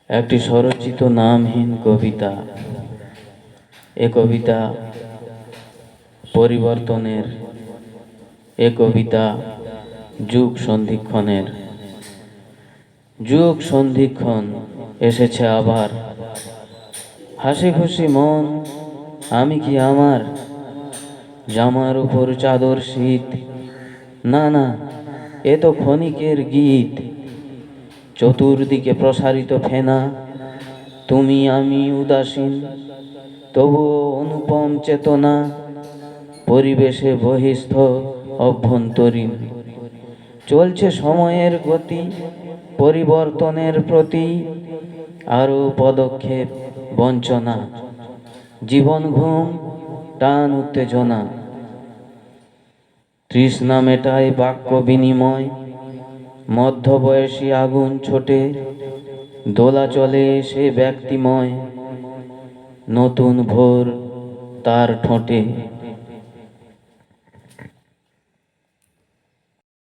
একটি স্বরচিত নামহীন কবিতা। এ কবিতা পরিবর্তনের, এ কবিতা যুগ সন্ধিক্ষণের। যুগ সন্ধিক্ষণ এসেছে আবার। হাসি খুশি মন, আমি কি আমার জামার উপর চাদর শীত? না না, এ তো ক্ষণিকের গীত। চতুর্দিকে প্রসারিত ফেনা, তুমি আমি উদাসীন, তবুও অনুপম চেতনা। পরিবেশে বহিস্থ অভ্যন্তরীণ, চলছে সময়ের গতি, পরিবর্তনের প্রতি আরো পদক্ষেপ বঞ্চনা। জীবন ঘুম, টান উত্তেজনা, তৃষ্ণা মেটায় বাক্য বিনিময়। মধ্যবয়সী আগুন ছোটে, দোলা চলে সে ব্যক্তিময়। নতুন ভোর তার ঠোঁটে।